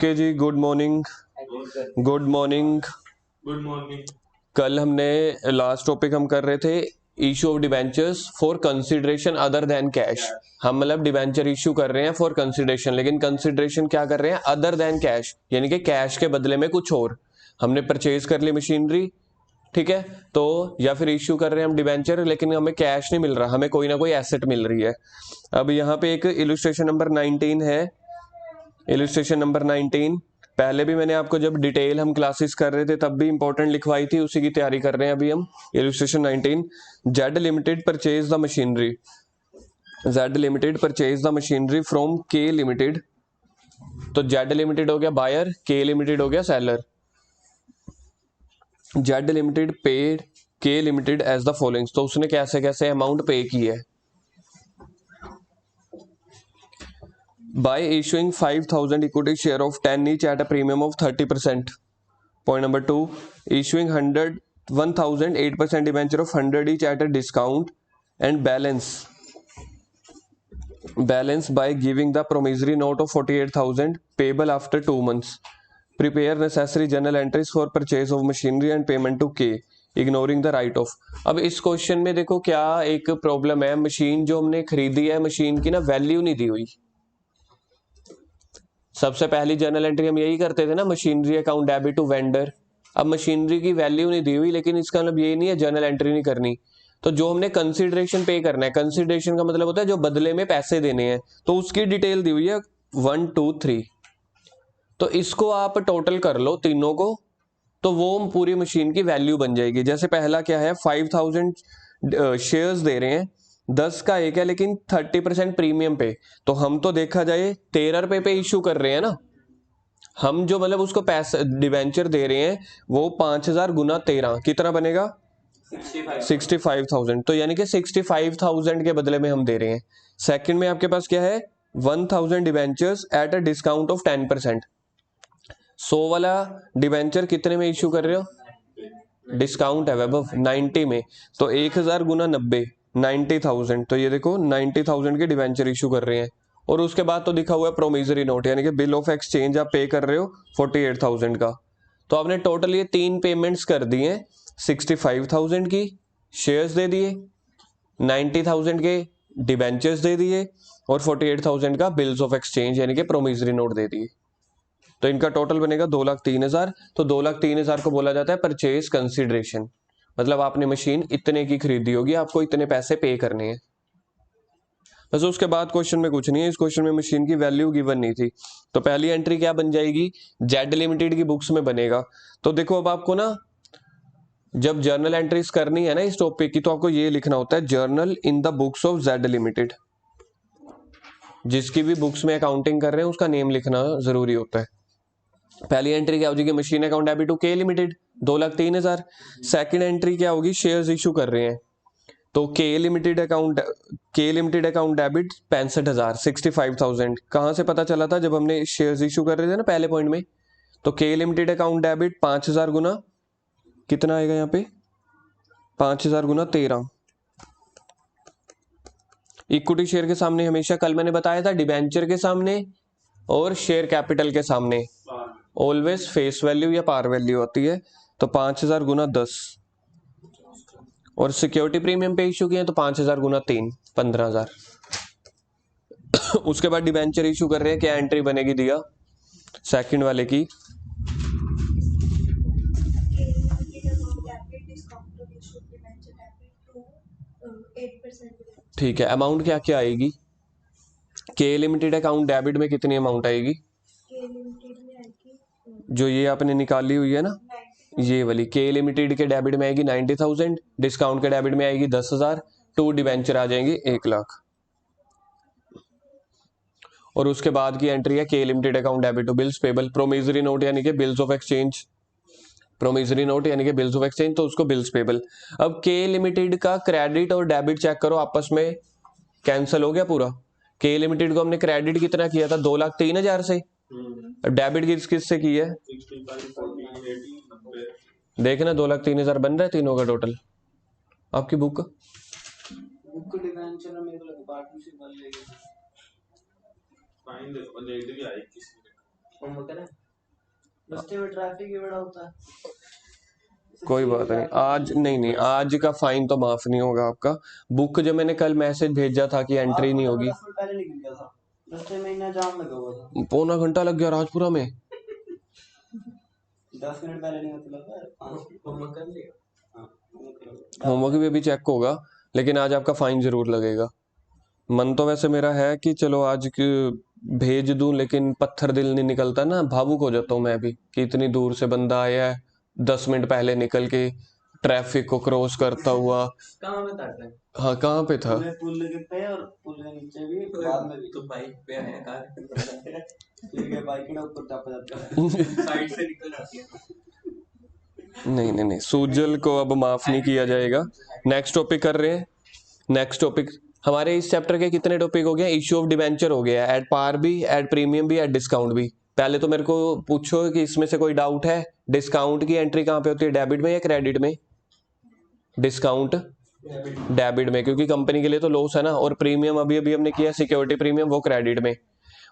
के जी, good morning. Good morning. Good morning. कल हमने लास्ट टॉपिक हम कर रहे थे issue of debentures for consideration other than cash. हम मतलब डिबेंचर इशू कर रहे हैं फॉर कंसिडरेशन, लेकिन कंसिडरेशन क्या कर रहे हैं? अदर देन कैश, यानी कि कैश के बदले में कुछ और। हमने परचेज कर ली मशीनरी, ठीक है, तो या फिर इश्यू कर रहे हैं हम डिबेंचर, लेकिन हमें कैश नहीं मिल रहा, हमें कोई ना कोई एसेट मिल रही है। अब यहाँ पे एक इलस्ट्रेशन नंबर 19 है। इलस्ट्रेशन नंबर 19 पहले भी मैंने आपको जब डिटेल हम क्लासेस कर रहे थे तब भी इंपॉर्टेंट लिखवाई थी, उसी की तैयारी कर रहे हैं अभी हम। Illustration 19, Z limited purchase the machinery. Z limited purchase the machinery from के लिमिटेड। तो जेड लिमिटेड हो गया बायर, के लिमिटेड हो गया सेलर। जेड लिमिटेड पेड के लिमिटेड एज द फॉलोइंग। तो उसने कैसे कैसे अमाउंट पे की है? by issuing 5,000 equity share of 10 each at a premium of 30%. Point number 2, issuing 1,000 8% debenture of 100 each at a discount, and balance by giving the promissory note of 48,000 payable after 2 months. Prepare necessary journal entries for purchase of machinery and payment to K, ignoring the right of. अब इस question में देखो क्या एक problem है, machine जो हमने खरीदी है, मशीन की ना वैल्यू नहीं दी हुई। सबसे पहली जर्नल एंट्री हम यही करते थे ना, machinery account debit to vendor. अब मशीनरी की वैल्यू नहीं दी हुई, लेकिन इसका मतलब ये नहीं है जर्नल एंट्री नहीं करनी। तो जो हमने कंसिडरेशन पे करना है, कंसिडरेशन का मतलब होता है जो बदले में पैसे देने हैं, तो उसकी डिटेल दी हुई है 1 2 3। तो इसको आप टोटल कर लो तीनों को, तो वो पूरी मशीन की वैल्यू बन जाएगी। जैसे पहला क्या है, 5,000 शेयर्स दे रहे हैं, 10 का एक है, लेकिन 30% प्रीमियम पे। तो हम तो देखा जाए 13 रुपए पे इशू कर रहे हैं ना, हम जो मतलब उसको पैसे डिवेंचर दे रहे हैं वो 5,000 गुना 13 कितना बनेगा? 65,000। तो यानी कि 65,000 के बदले में हम दे रहे हैं। सेकंड में आपके पास क्या है, 1,000 debentures at a discount of 10%। 100 वाला डिवेंचर कितने में इशू कर रहे हो? डिस्काउंट है वैभव 90 में, तो 1,000 गुना 90, 90,000। तो ये देखो 90,000 के डिवेंचर इशू कर रहे हैं। और उसके बाद तो दिखा हुआ है प्रोमिजरी नोट, यानी कि बिल ऑफ एक्सचेंज आप पे कर रहे हो 48,000 का। तो आपने टोटल ये 3 पेमेंट्स कर दी हैं, 65,000 की शेयर्स दे दिए, 90,000 के डिवेंचर्स दे दिए, और 48,000 का बिल्स ऑफ एक्सचेंज यानी कि प्रोमिजरी नोट दे दिए। तो इनका टोटल बनेगा 2,03,000। तो 2,03,000 को बोला जाता है परचेज कंसिडरेशन। मतलब आपने मशीन इतने की खरीदी होगी, आपको इतने पैसे पे करने हैं। बस उसके बाद क्वेश्चन में कुछ नहीं है। इस क्वेश्चन में मशीन की वैल्यू गिवन नहीं थी। तो पहली एंट्री क्या बन जाएगी? जेड लिमिटेड की बुक्स में बनेगा। तो देखो अब आपको ना जब जर्नल एंट्रीज करनी है ना इस टॉपिक की, तो आपको ये लिखना होता है journal in the books of Z limited. जिसकी भी बुक्स में अकाउंटिंग कर रहे हैं उसका नेम लिखना जरूरी होता है। पहली एंट्री क्या हो जाएगी? मशीन अकाउंट डेबिट टू के लिमिटेड 2,03,000। सेकंड एंट्री क्या होगी? शेयर्स इशू कर रहे हैं, तो के लिमिटेड अकाउंट डेबिट 65,000, 65,000। कहां से पता चला था? जब हमने शेयर्स इशू कर रहे थे ना पहले पॉइंट में। तो के लिमिटेड अकाउंट डेबिट 5,000 गुना कितना आएगा यहाँ पे? 5,000 गुना 13। इक्विटी शेयर के सामने हमेशा, कल मैंने बताया था, डिबेंचर के सामने और शेयर कैपिटल के सामने ऑलवेज फेस वैल्यू या पार वैल्यू होती है। तो 5,000 गुना 10, और सिक्योरिटी प्रीमियम पे इशू किए तो 5,000 गुना 3, 15,000। उसके बाद डिबेंचर इशू कर रहे हैं, क्या एंट्री बनेगी दिया सेकंड वाले की? ठीक है, अमाउंट क्या क्या आएगी? के लिमिटेड अकाउंट डेबिट में कितनी अमाउंट आएगी? जो ये आपने निकाली हुई है ना, ये वाली के लिमिटेड के डेबिट में आएगी 90,000, डिस्काउंट के डेबिट में आएगी 10,000, 2 डिबेंचर आ जाएंगे 1,00,000। और उसके बाद की एंट्री है के limited account debit to bills payable, promissory note यानी कि bills of exchange, promissory note यानी कि बिल्स ऑफ एक्सचेंज, तो उसको बिल्स पेबल। अब के लिमिटेड का क्रेडिट और डेबिट चेक करो, आपस में कैंसिल हो गया पूरा। के लिमिटेड को हमने क्रेडिट कितना किया था? 2,03,000 से। डेबिट किससे की है? 65, देखना 2,03,000 बन रहा है तीनों का टोटल। आपकी बुक मेरे को लगा पार्टनरशिप वाले फाइन देखो नेगेटिव आएगी किसी में। रस्ते में ट्रैफिक ही बड़ा होता है। कोई बात नहीं, आज नहीं, आज का फाइन तो माफ नहीं होगा आपका। बुक जो मैंने कल मैसेज भेजा था कि एंट्री नहीं होगी, 10 मिनट पहले निकल गया था, रस्ते में इतना जाम लगा हुआ था। पौना घंटा लग गया राजपुरा में। 10 मिनट पहले नहीं मतलब होमवर्क कर लिया। होमवर्क भी अभी चेक होगा, लेकिन आज आपका फाइन जरूर लगेगा। मन तो वैसे मेरा है कि चलो आज भेज दूं, लेकिन पत्थर दिल नहीं निकलता ना, भावुक हो जाता हूँ मैं भी कि इतनी दूर से बंदा आया है, 10 मिनट पहले निकल के ट्रैफिक को क्रॉस करता हुआ। कहाँ पे था? हाँ, कहाँ पे था? पुल पे और पुल के नीचे भी, बाद में भी। तो बाइक पे आया कार ठीक है, बाइक के ऊपर टप जाता है, साइड से निकल जाती है। नहीं, सूजल को अब माफ नहीं किया जाएगा। नेक्स्ट टॉपिक कर रहे हैं। नेक्स्ट टॉपिक हमारे इस चैप्टर के कितने टॉपिक हो गए? इश्यू ऑफ डिबेंचर हो गया, एट पार भी, एट प्रीमियम भी, एट डिस्काउंट भी। पहले तो मेरे को पूछो कि इसमें से कोई डाउट है, डिस्काउंट की एंट्री कहाँ पे होती है, डेबिट में या क्रेडिट में? डिस्काउंट डेबिट में, क्योंकि कंपनी के लिए तो लॉस है ना। और प्रीमियम अभी अभी हमने किया सिक्योरिटी प्रीमियम, वो क्रेडिट में।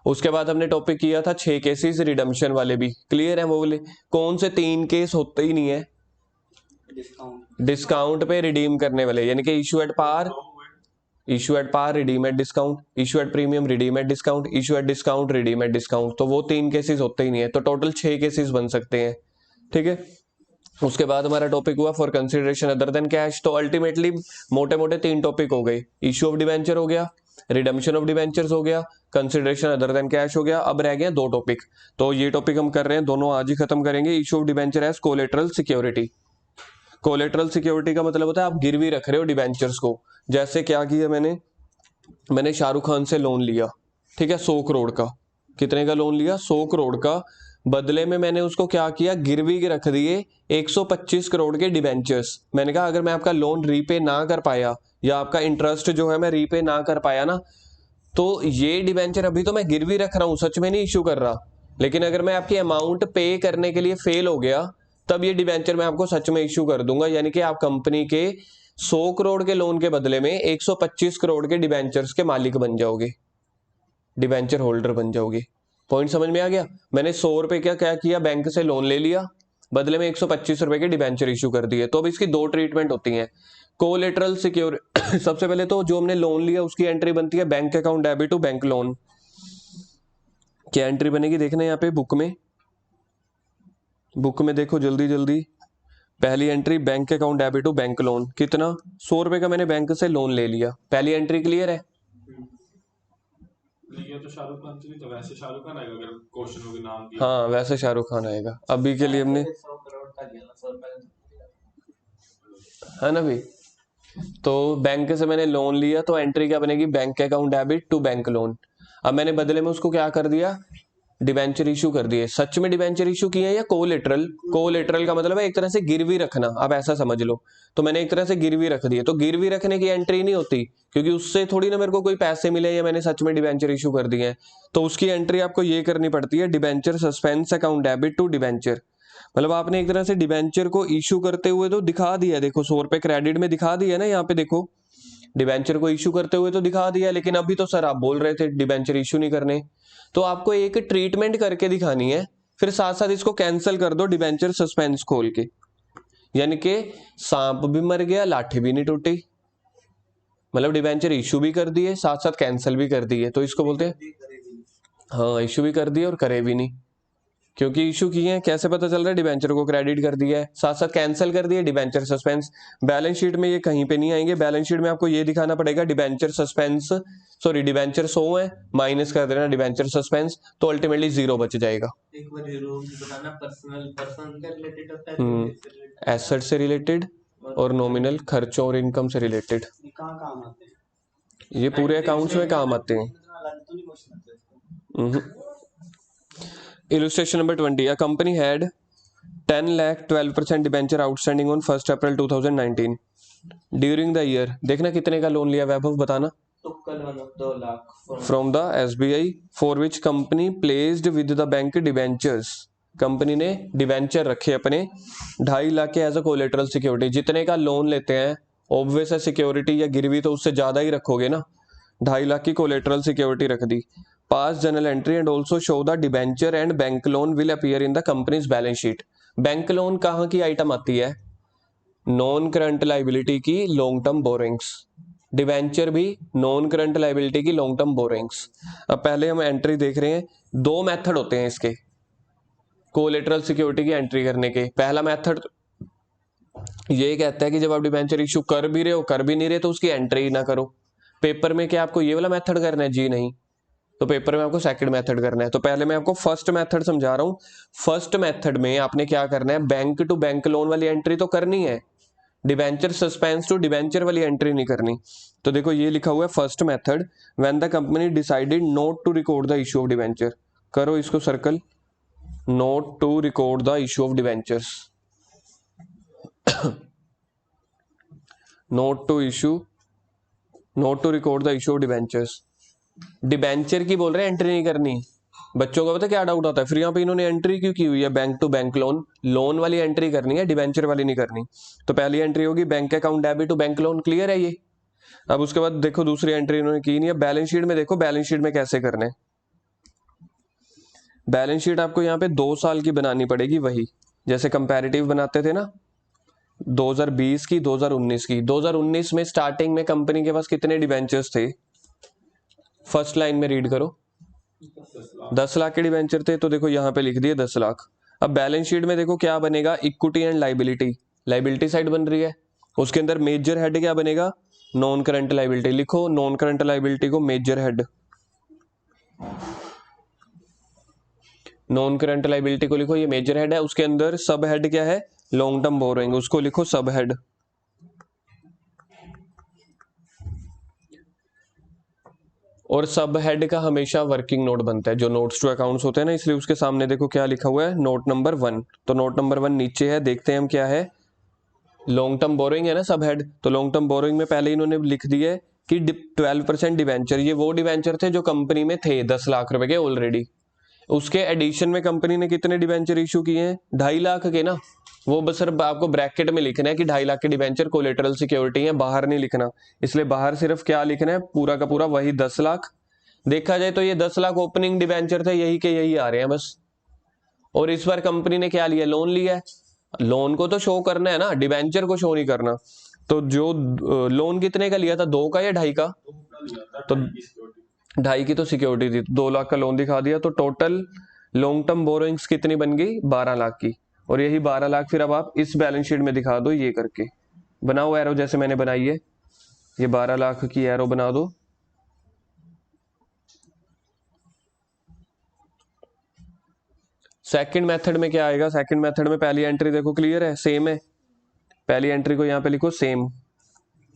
उसके बाद हमने टॉपिक किया था 6 केसेस रिडम्पशन वाले भी, क्लियर है वो वाले? कौन से 3 केस होते ही नहीं है डिस्काउंट पे रिडीम करने वाले, यानी कि issue at par, issue at par, redeem at discount, issue at premium, redeem at discount, issue at discount, redeem at discount. तो वो 3 केसेस होते ही नहीं है, तो टोटल 6 केसेस बन सकते हैं, ठीक है। उसके बाद हमारा टॉपिक हुआ for consideration other than cash. तो अल्टीमेटली मोटे मोटे 3 टॉपिक हो गए, इशू ऑफ डिवेंचर हो गया, रिडम्पशन ऑफ डिवेंचर्स हो गया, कंसिडरेशन अदर देन कैश हो गया। अब रह गए 2 टॉपिक, तो ये टॉपिक हम कर रहे हैं, दोनों आज ही खत्म करेंगे। Issue of debenture as collateral security. Collateral security का मतलब होता है आप गिरवी रख रहे हो डिवेंचर्स को। जैसे क्या किया मैंने शाहरुख खान से लोन लिया, ठीक है, 100 करोड़ का। कितने का लोन लिया? 100 करोड़ का। बदले में मैंने उसको क्या किया, गिरवी के रख दिए 125 करोड़ के डिबेंचर्स। मैंने कहा अगर मैं आपका लोन रीपे ना कर पाया, या आपका इंटरेस्ट जो है मैं रीपे ना कर पाया ना, तो ये डिबेंचर अभी तो मैं गिरवी रख रहा हूं, सच में नहीं इशू कर रहा, लेकिन अगर मैं आपकी अमाउंट पे करने के लिए फेल हो गया, तब ये डिबेंचर मैं आपको सच में इशू कर दूंगा। यानी कि आप कंपनी के 100 करोड़ के लोन के बदले में 125 करोड़ के डिबेंचर्स के मालिक बन जाओगे, डिबेंचर होल्डर बन जाओगे। पॉइंट समझ में आ गया? मैंने 100 रुपए क्या क्या किया, बैंक से लोन ले लिया, बदले में 125 रुपए के डिबेंचर इशू कर दिए। तो अब इसकी 2 ट्रीटमेंट होती हैं। कोलेटरल सिक्योर सबसे पहले तो जो हमने लोन लिया उसकी एंट्री बनती है bank account debit to bank loan. क्या एंट्री बनेगी देखना यहाँ पे बुक में देखो जल्दी जल्दी। पहली entry bank account debit to bank loan, कितना? 100 रुपए का मैंने बैंक से लोन ले लिया, पहली एंट्री क्लियर है? ये तो शाहरुख खान की, तो वैसे शाहरुख खान आएगा अगर क्वेश्चन को भी नाम दिया। हाँ, वैसे शाहरुख खान आएगा। अभी के लिए हमने 100 करोड़ का लिया, 100 रुपए है ना भाई। तो बैंक से मैंने लोन लिया, तो एंट्री क्या बनेगी, bank account debit to bank loan. अब मैंने बदले में उसको क्या कर दिया, डिबेंचर इशू कर दिए। सच में डिबेंचर इशू किए या कोलेटरल? कोलेटरल का मतलब है एक तरह से गिरवी रखना, आप ऐसा समझ लो। तो मैंने एक तरह से गिरवी रख दिए, तो गिरवी रखने की एंट्री नहीं होती, क्योंकि उससे थोड़ी ना मेरे को कोई पैसे मिले या मैंने सच में डिबेंचर इशू कर दिए हैं। तो उसकी एंट्री आपको ये करनी पड़ती है, debenture suspense account debit to debenture. मतलब आपने एक तरह से डिबेंचर को इशू करते हुए तो दिखा दिया, देखो 100 रुपए क्रेडिट में दिखा दिया ना, यहाँ पे देखो डिबेंचर को इशू करते हुए तो दिखा दिया, लेकिन अभी तो सर आप बोल रहे थे डिबेंचर इशू नहीं करने। तो आपको एक ट्रीटमेंट करके दिखानी है, फिर साथ साथ इसको कैंसिल कर दो डिबेंचर सस्पेंस खोल के। यानी कि सांप भी मर गया, लाठी भी नहीं टूटी। मतलब डिबेंचर इशू भी कर दिए, साथ साथ कैंसिल भी कर दिए, तो इसको बोलते हैं, हाँ, इशू भी कर दिए और करे भी नहीं। क्योंकि इशू किए हैं, कैसे पता चल रहा है, डिबेंचर को क्रेडिट कर दिया है, साथ साथ कैंसिल कर दिया, डिबेंचर सस्पेंस। बैलेंस शीट में ये कहीं पे नहीं आएंगे, बैलेंस शीट में आपको ये दिखाना पड़ेगा डिबेंचर सस्पेंस, सॉरी डिबेंचर 100 है, माइनस कर देना डिबेंचर सस्पेंस, तो अल्टीमेटली 0 बच जाएगा। एक बार रूल बताना, पर्सन के रिलेटेड होता है, एसेट से रिलेटेड और नॉमिनल खर्चों और इनकम से रिलेटेड। कहाँ काम आते हैं ये पूरे अकाउंट्स में काम आते हैं। Illustration number 20, a company had 10 lakh 12% debenture outstanding on 1 April 2019 during the year. देखना कितने का लोन लिया वैभव, बताना। 2 lakh from the SBI for which company placed with the bank debentures. Company ने डिबेंचर रखे अपने 2.5 लाख के एज अ कोलेटरल सिक्योरिटी। जितने का लोन लेते हैं ऑब्वियस है सिक्योरिटी या गिरवी तो उससे ज्यादा ही रखोगे ना, 2.5 लाख की कोलेटरल सिक्योरिटी रख दी। Pass journal entry and also show the debenture and bank loan will appear in the company's balance sheet. Bank loan कहाँ की आइटम आती है? नॉन करंट लाइबिलिटी की लॉन्ग टर्म बोरिंग्स। डिबेंचर भी नॉन करंट लाइबिलिटी की long term borrowings. अब पहले हम एंट्री देख रहे हैं। दो मेथड होते हैं इसके कोलेटरल सिक्योरिटी की एंट्री करने के। पहला मेथड ये कहता है कि जब आप डिबेंचर इशू कर भी रहे हो कर भी नहीं रहे तो उसकी एंट्री ही ना करो। पेपर में क्या आपको ये वाला मेथड करना है? जी नहीं। तो पेपर में आपको सेकंड मेथड करना है। तो पहले मैं आपको फर्स्ट मेथड समझा रहा हूं। फर्स्ट मेथड में आपने क्या करना है? बैंक टू बैंक लोन वाली एंट्री तो करनी है, डिबेंचर सस्पेंस टू डिबेंचर वाली एंट्री नहीं करनी। तो देखो ये लिखा हुआ है first method, when the company decided not to record the issue of debenture. करो इसको circle, not to record the issue of debentures. Not to record the issue of debentures. Debenture की बोल रहे हैं एंट्री नहीं करनी। बच्चों का पता क्या डाउट आता है फिर यहाँ पे इन्होंने एंट्री क्यों की हुई है? बैंक टू बैंक लोन वाली एंट्री करनी है, डिबेंचर वाली नहीं करनी। तो पहली एंट्री होगी bank account debit to bank loan, clear है ये। अब उसके बाद देखो दूसरी एंट्री इन्होंने की नहीं है। बैलेंस शीट में देखो, बैलेंस शीट में कैसे करने। बैलेंस शीट आपको यहाँ पे 2 साल की बनानी पड़ेगी, वही जैसे कंपैरेटिव बनाते थे ना 2020 की 2019 की। 2019 में स्टार्टिंग में कंपनी के पास कितने डिबेंचर्स थे? फर्स्ट लाइन में रीड करो, 10 लाख के डिबेंचर थे। तो देखो यहाँ पे लिख दिए 10 लाख। अब बैलेंस शीट में देखो क्या बनेगा? Equity and liability, liability side बन रही है। उसके अंदर मेजर हेड क्या बनेगा? Non current liability. लिखो नॉन करंट लाइबिलिटी को major head, non current liability को लिखो ये मेजर हेड है। उसके अंदर सब हेड क्या है? लॉन्ग टर्म बोरोइंग, उसको लिखो सब हेड। और सब हेड का हमेशा वर्किंग नोट बनता है, जो नोट्स टू अकाउंट्स होते हैं ना, इसलिए उसके सामने देखो क्या लिखा हुआ है? Note number 1। तो नोट नंबर 1 नीचे है, देखते हैं हम क्या है। लॉन्ग टर्म बोरोइंग है ना सब हेड। तो लॉन्ग टर्म बोरोइंग में पहले इन्होंने लिख दिया है कि 12% डिवेंचर, ये वो डिवेंचर थे जो कंपनी में थे 10 लाख रुपए के ऑलरेडी। उसके एडिशन में कंपनी ने कितने डिवेंचर इशू किए हैं? 2.5 लाख के ना। वो बस सिर्फ आपको ब्रैकेट में लिखना है कि 2.5 लाख के डिवेंचर कोलेटरल सिक्योरिटी है, बाहर नहीं लिखना। इसलिए बाहर सिर्फ क्या लिखना है? पूरा का पूरा वही 10 लाख। देखा जाए तो ये 10 लाख ओपनिंग डिवेंचर थे, यही के यही आ रहे हैं बस। और इस बार कंपनी ने क्या लिया? लोन लिया है। लोन को तो शो करना है ना, डिवेंचर को शो नहीं करना। तो जो लोन कितने का लिया था? 2 का या 2.5 का? तो 2.5 की तो सिक्योरिटी थी, 2 लाख का लोन दिखा दिया। तो टोटल लॉन्ग टर्म बोरोइंग्स कितनी बन गई? 12 लाख की। और यही 12 लाख फिर अब आप इस बैलेंस शीट में दिखा दो, ये करके बनाओ एरो जैसे मैंने बनाई है। ये 12 लाख की एरो बना दो। सेकंड मेथड में क्या आएगा? सेकंड मेथड में पहली एंट्री देखो क्लियर है, सेम है। पहली एंट्री को यहाँ पे लिखो सेम।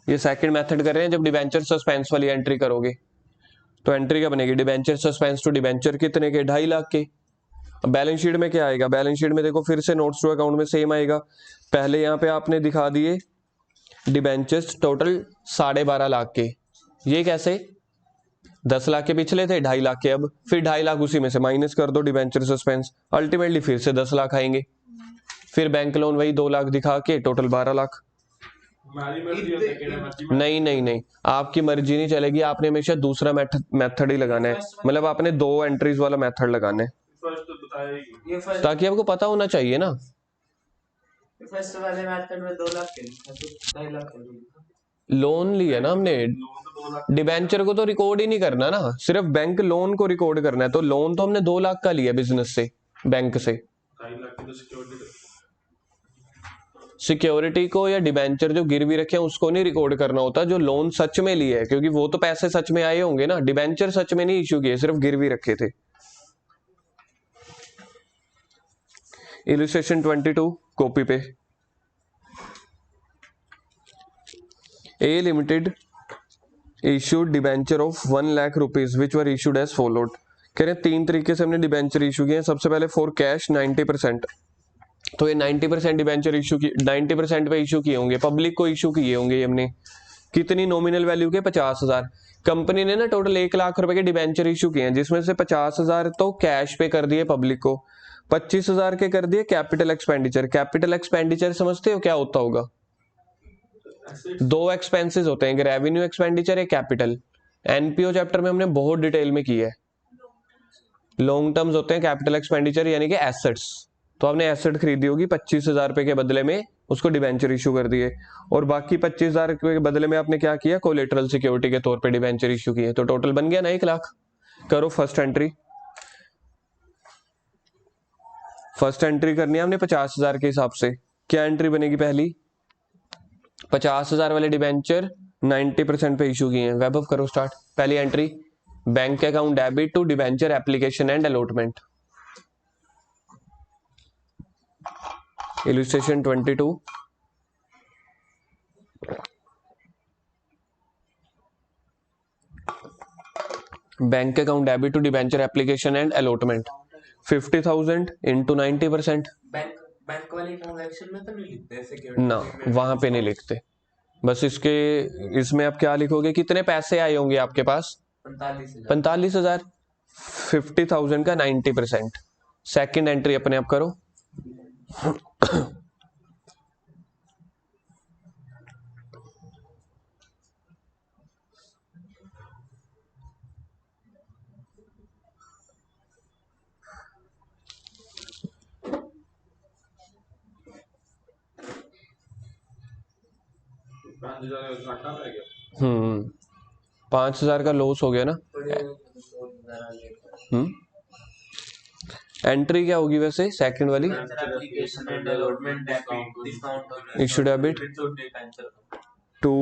ये सेकंड मेथड कर रहे हैं जब डिबेंचर सस्पेंस वाली एंट्री करोगे। तो एंट्री क्या बनेगी? डिबेंचर सस्पेंस टू डिबेंचर कितने के? 2.5 लाख के। अब बैलेंस शीट में क्या आएगा? बैलेंस शीट में देखो फिर से नोट्स टू अकाउंट में सेम आएगा। पहले यहाँ पे आपने दिखा दिए डिबेंचर्स टोटल 12.5 लाख के। ये कैसे? 10 लाख के पिछले थे, 2.5 लाख के अब, फिर 2.5 लाख उसी में से माइनस कर दो डिबेंचर सस्पेंस, अल्टीमेटली फिर से 10 लाख आएंगे। फिर बैंक लोन वही 2 लाख दिखा के टोटल 12 लाख। नहीं नहीं नहीं, आपकी मर्जी नहीं चलेगी। आपने हमेशा दूसरा मेथड ही लगाना है, मतलब आपने 2 एंट्रीज वाला मेथड लगाना है, ताकि आपको पता होना चाहिए ना। फर्स्ट वाले मेथड में 2 लाख के लिखा, 2.5 लाख के लिखा। लोन लिया ना हमने, डिबेंचर को तो रिकॉर्ड ही नहीं करना ना, सिर्फ बैंक लोन को रिकॉर्ड करना है। तो लोन तो हमने 2 लाख का लिया बिजनेस से, बैंक से। 2.5 लाख की तो सिक्योरिटी को या डिबेंचर जो गिरवी रखे हैं उसको नहीं रिकॉर्ड करना होता, जो लोन सच में लिए है, क्योंकि वो तो पैसे सच में आए होंगे ना। डिबेंचर सच में नहीं इश्यू किए, सिर्फ गिरवी रखे थे। इलस्ट्रेशन 22 कॉपी पे। A limited issued debenture of 1 lakh rupees which were issued as follows. कह रहे हैं 3 तरीके से हमने डिबेंचर इशू किए हैं। सबसे पहले फॉर कैश 90%, तो ये 90% डिबेंचर इशू की 90% पे इशू किए होंगे, पब्लिक को इशू किए होंगे ये हमने। कितनी नॉमिनल वैल्यू के? 50,000। कंपनी ने ना टोटल 1 लाख रुपए के डिबेंचर इशू किए हैं, जिसमें से 50,000 तो कैश पे कर दिए पब्लिक को, 25,000 के कर दिए कैपिटल एक्सपेंडिचर। कैपिटल एक्सपेंडिचर समझते हो क्या होता होगा? 2 एक्सपेंसेस होते हैं, एक रेवेन्यू एक्सपेंडिचर, एक कैपिटल। एनपीओ चैप्टर में हमने बहुत डिटेल में की है। लॉन्ग टर्म्स होते हैं कैपिटल एक्सपेंडिचर यानी कि एसेट्स। तो आपने एसेट खरीदी होगी 25,000 रुपए के बदले में, उसको डिबेंचर इशू कर दिए, और बाकी 25,000 रुपए के बदले में आपने क्या किया, कोलेटरल सिक्योरिटी के तौर पे डिबेंचर इशू किए। तो टोटल बन गया ना 1 लाख। करो फर्स्ट एंट्री। फर्स्ट एंट्री करनी है हमने 50,000 के हिसाब से। क्या एंट्री बनेगी पहली, 50,000 वाले डिबेंचर 90% पे इशू किए हैं। वैभव करो स्टार्ट। पहली entry, bank account debit to debenture application and allotment. Illustration 22। Bank account debit to debenture application and allotment 50,000 into 90%। बैंक वाले ट्रांजैक्शन में तो नहीं लिखते ऐसे ना, वहां पे नहीं लिखते। बस इसमें आप क्या लिखोगे, कितने पैसे आए होंगे आपके पास, 45,000। 50,000 का 90%। सेकेंड एंट्री अपने आप करो। घाटा रह गया। 5,000 का लॉस हो गया ना। एंट्री क्या होगी वैसे सेकंड वाली, issue debit to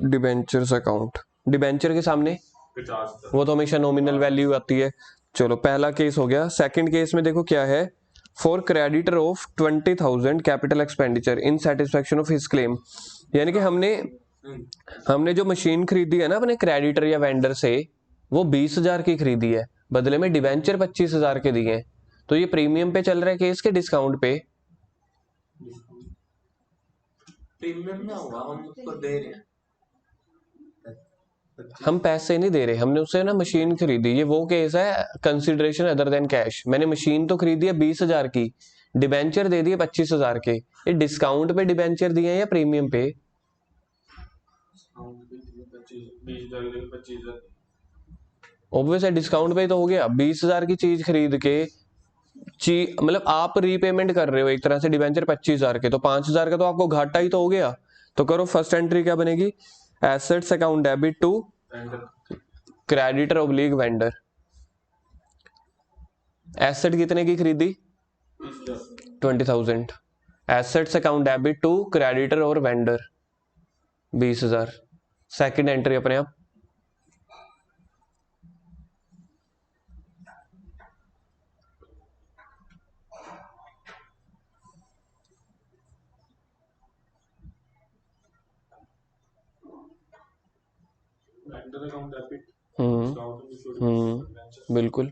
debentures account. Debenture के सामने 50। वो तो हमेशा नॉमिनल वैल्यू आती है। चलो पहला केस हो गया। सेकंड केस में देखो क्या है, for creditor of 20,000 capital expenditure in satisfaction of his claim. यानी कि हमने जो मशीन खरीदी है ना अपने क्रेडिटर या वेंडर से, वो 20,000 की खरीदी है, बदले में डिबेंचर 25,000 के दिए हैं। तो ये प्रीमियम पे चल रहा है केस के डिस्काउंट पे। प्रीमियम ना हुआ, हम उसको दे रहे हैं। हम पैसे नहीं दे रहे, हमने उससे ना मशीन खरीदी। ये वो केस है कंसिडरेशन अदर देन कैश। मैंने मशीन तो खरीदी है 20,000 की, डिबेंचर दे दिए 25,000 के। ये डिस्काउंट पे डिबेंचर दिए हैं या प्रीमियम पे? 20,000 ऑब्वियस है डिस्काउंट पे तो हो गया। 20,000 की चीज खरीद के मतलब आप रीपेमेंट कर रहे हो एक तरह से डिबेंचर 25,000 के, तो 5,000 का तो आपको घाटा ही तो हो गया। तो करो फर्स्ट एंट्री क्या बनेगी, assets account debit to creditor oblique vendor. Asset कितने की खरीदी, 20,000। Assets account debit to creditor और वेंडर 20,000। सेकंड एंट्री अपने आप। बिल्कुल,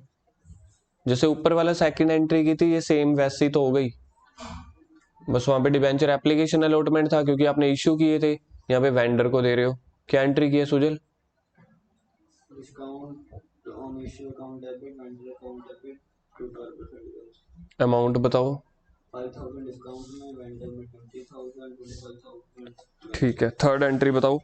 जैसे ऊपर वाला सेकंड एंट्री की थी ये सेम वैसी तो हो गई, बस वहां पे डिबेंचर एप्लीकेशन अलॉटमेंट था क्योंकि आपने इश्यू किए थे, यहाँ पे वेंडर को दे रहे हो। क्या एंट्री की है Sujal? Discount on issue account debit, vendor account debit, 2%। Amount बताओ। 5,000 डिस्काउंट में, वेंडर में 20,000, 25,000। ठीक है, थर्ड एंट्री बताओ।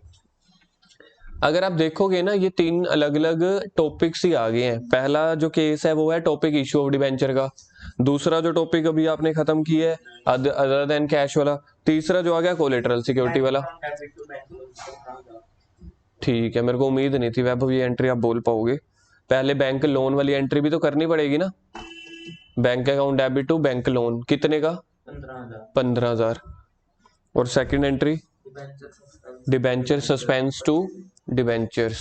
अगर आप देखोगे ना ये 3 अलग अलग टॉपिक्स ही आ गए हैं। पहला जो केस है वो है टॉपिक इश्यू ऑफ डिबेंचर का। दूसरा जो टॉपिक अभी आपने खत्म किया है अदर देन कैश वाला। तीसरा जो आ गया कोलेटरल सिक्योरिटी वाला। ठीक है, मेरे को उम्मीद नहीं थी वैभव ये एंट्री आप बोल पाओगे। पहले बैंक लोन वाली एंट्री भी तो करनी पड़ेगी ना। Bank account debit to bank loan कितने का, 15,000। और second entry debenture suspense to debentures,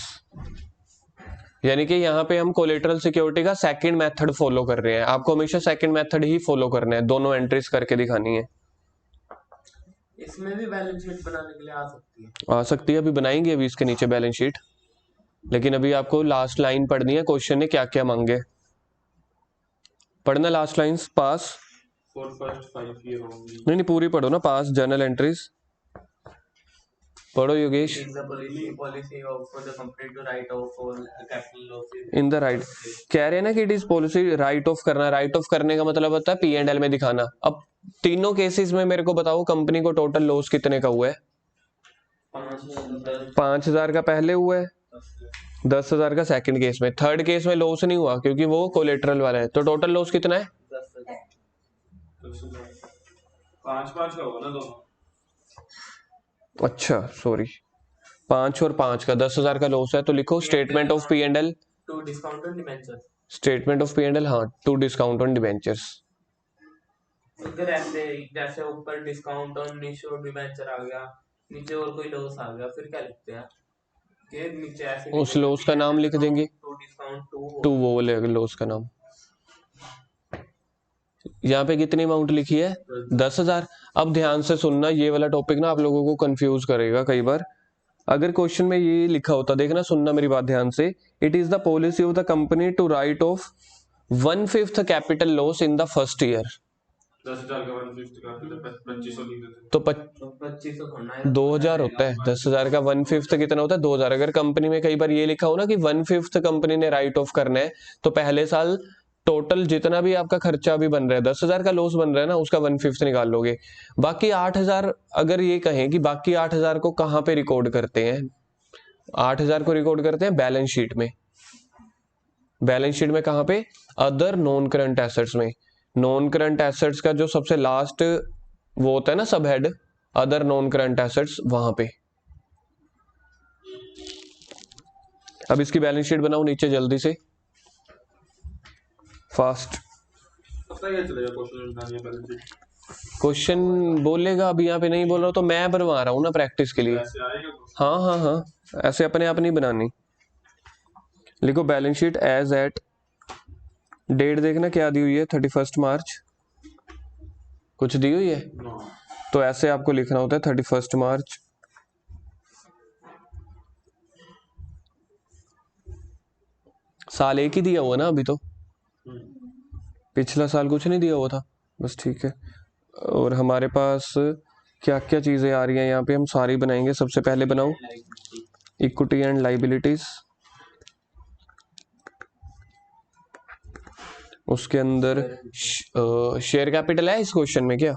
यानी कि यहाँ पे हम कोलेटरल सिक्योरिटी का सेकंड मेथड फॉलो कर रहे हैं। आपको हमेशा सेकंड मेथड ही फॉलो करना है, दोनों एंट्रीज करके दिखानी है। इसमें भी बैलेंस शीट बनाने के लिए आ सकती है, अभी बनाएंगे अभी इसके नीचे बैलेंस शीट, लेकिन अभी आपको लास्ट लाइन पढ़नी है। क्वेश्चन ने क्या क्या मांगे, पढ़ना last lines. Pass for first 5 year only. नहीं पूरी पढ़ो ना। पास जर्नल एंट्रीज पढ़ो Yogesh. Policy of the company to write off capital losses in the right, कह रहे हैं ना कि it is policy write off करना। राइट ऑफ करने का मतलब होता है P&L में दिखाना। अब तीनों केसेस में मेरे को बताओ कंपनी को टोटल लॉस कितने का हुआ है? 5,000 का पहले हुआ है, 10,000 का सेकंड केस में। थर्ड केस में लॉस नहीं हुआ क्योंकि वो कोलेटरल वाला है, तो टोटल लॉस कितना है? 10,000 5-5 का होगा ना दोनों। अच्छा सॉरी, 5 और 5 का 10,000 का लॉस है, तो लिखो statement of P and L, to discount on debenture. Statement of P and L, हाँ, टू डिस्काउंट ऑन डिबेंचर्स। इधर ऐसे जैसे ऊपर डिस्काउंट ऑन इशू डिबेंचर आ गया, नीचे और कोई लॉस आ गया, फिर क्या लिखते हैं? के नीचे ऐसे उस लॉस का नाम लिख देंगे, टू डिस्काउंट टू वो वाले लॉस का नाम। यहाँ पे कितनी अमाउंट लिखी है? 10,000। अब ध्यान से सुनना, ये वाला टॉपिक ना आप लोगों को कंफ्यूज करेगा कई बार। अगर क्वेश्चन में ये लिखा होता, देखना सुनना मेरी बात ध्यान से, it is the policy of the company to write off 1/5 capital loss in the first year. 10,000 का 1/5 का 2500 लिख देते। तो 2500 होना है, 2,000 होता है। 10,000 का 1/5 कितना होता है? 2,000। अगर कंपनी में कई बार ये लिखा हो ना कि 1/5 कंपनी ने राइट ऑफ करना है, तो पहले साल टोटल जितना भी आपका खर्चा अभी बन रहा है, 10,000 का लॉस बन रहा है ना, उसका 1/5 निकाल लोगे। बाकी 8,000, अगर ये कहें कि बाकी 8,000 को कहाँ पे रिकॉर्ड करते हैं, 8,000 को रिकॉर्ड करते हैं बैलेंस शीट में। बैलेंस शीट में कहाँ पे? अदर नॉन करंट एसेट्स में। नॉन करंट एसेट्स का जो सबसे लास्ट वो होता है ना सब head, other non current assets, वहां पे। अब इसकी बैलेंस शीट बनाओ नीचे जल्दी से, फास्ट। पता क्या चलेगा क्वेश्चन बनाने पहले? क्वेश्चन बोलेगा, अभी यहाँ पे नहीं बोल रहा, तो मैं बनवा रहा हूँ ना प्रैक्टिस के लिए। ऐसे आएगा तो हाँ हाँ हाँ, ऐसे अपने आप नहीं बनानी। लिखो balance sheet as at, date देखना क्या दी हुई है, 31 मार्च, कुछ दी हुई है? नो। तो ऐसे आपको लिखना होता है 31 मार्च। साल एक ही दिया हुआ ना अभी तो, पिछला साल कुछ नहीं दिया हुआ था, बस ठीक है। और हमारे पास क्या क्या चीजें आ रही हैं यहाँ पे, हम सारी बनाएंगे। सबसे पहले बनाओ इक्विटी एंड लाइबिलिटीज, उसके अंदर शेयर कैपिटल है इस क्वेश्चन में क्या?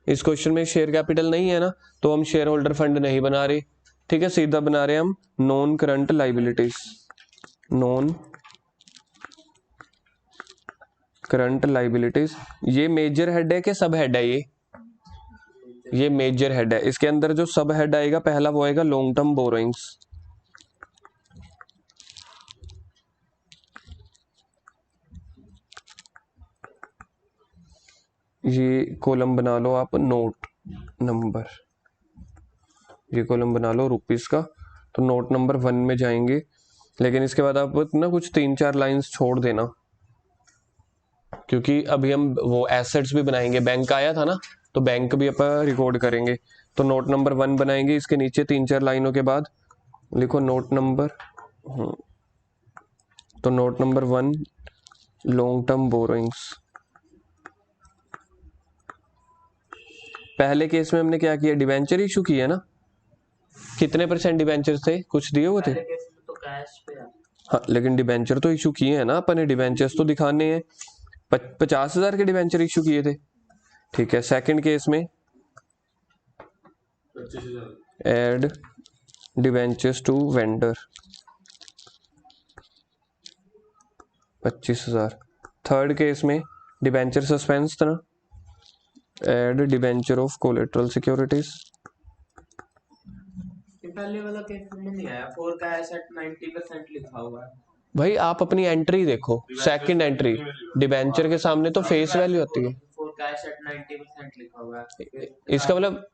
इस क्वेश्चन में शेयर कैपिटल नहीं है ना, तो हम शेयर होल्डर फंड नहीं बना रहे, ठीक है, सीधा बना रहे हम non current liabilities. Non current liabilities, ये मेजर हेड है कि सब हेड है? ये मेजर हेड है। इसके अंदर जो सब हेड आएगा पहला वो आएगा लॉन्ग टर्म बोरोइंग्स। ये कॉलम बना लो आप नोट नंबर, ये कॉलम बना लो रुपीस का, तो नोट नंबर 1 में जाएंगे। लेकिन इसके बाद आप ना कुछ 3-4 लाइंस छोड़ देना, क्योंकि अभी हम वो एसेट्स भी बनाएंगे, बैंक आया था ना, तो बैंक भी अपन रिकॉर्ड करेंगे। तो नोट नंबर 1 बनाएंगे, इसके नीचे 3-4 लाइनों के बाद लिखो नोट नंबर, तो note number 1 long term borrowings. पहले केस में हमने क्या किया, डिबेंचर इशू किया ना। कितने % डिबेंचर थे, कुछ दिए हुए थे? तो कैश पे है। हाँ, लेकिन डिबेंचर तो इशू किए हैं ना अपन ने, डिबेंचर्स तो दिखाने हैं। 50,000 के डिबेंचर इशू किए थे, ठीक है। सेकंड केस में 25,000 add debentures to vendor, 25,000। Third case में डिबेंचर सस्पेंस था ना, add debenture of collateral securities. पहले वाला केस में नहीं आया, फॉर कैश एट 90% लिखा हुआ है। भाई आप अपनी एंट्री देखो, सेकंड एंट्री, डिबेंचर के सामने तो फेस वैल्यू होती है, फॉर कैश एट 90% लिखा हुआ है। इसका मतलब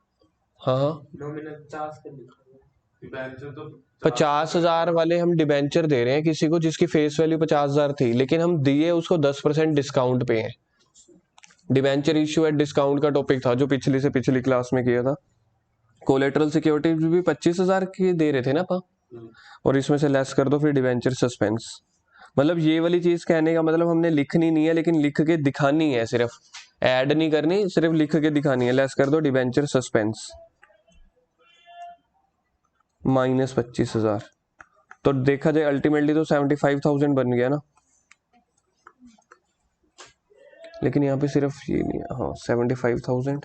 हाँ हाँ, नॉमिनल 50 पे लिखा हुआ है। डिबेंचर तो 50,000 वाले हम डिबेंचर दे रहे हैं किसी को जिसकी फेस वैल्यू 50,000 थी, लेकिन हम दिए उसको 10% डिस्काउंट पे हैं। डिबेंचर इशू एट डिस्काउंट का टॉपिक था जो पिछली से पिछली क्लास में किया था। कोलेटरल सिक्योरिटीज भी 25,000 की दे रहे थे ना पा, और इसमें से लेस कर दो फिर डिबेंचर सस्पेंस। मतलब ये वाली चीज कहने का मतलब हमने लिखनी नहीं है, लेकिन लिख के दिखानी है, सिर्फ ऐड नहीं करनी, सिर्फ लिख के दिखानी है। लेस कर दो डिबेंचर सस्पेंस -25,000, तो देखा जाए अल्टीमेटली तो 75,000 बन गया ना। लेकिन यहाँ पे सिर्फ ये नहीं है, हाँ 75,000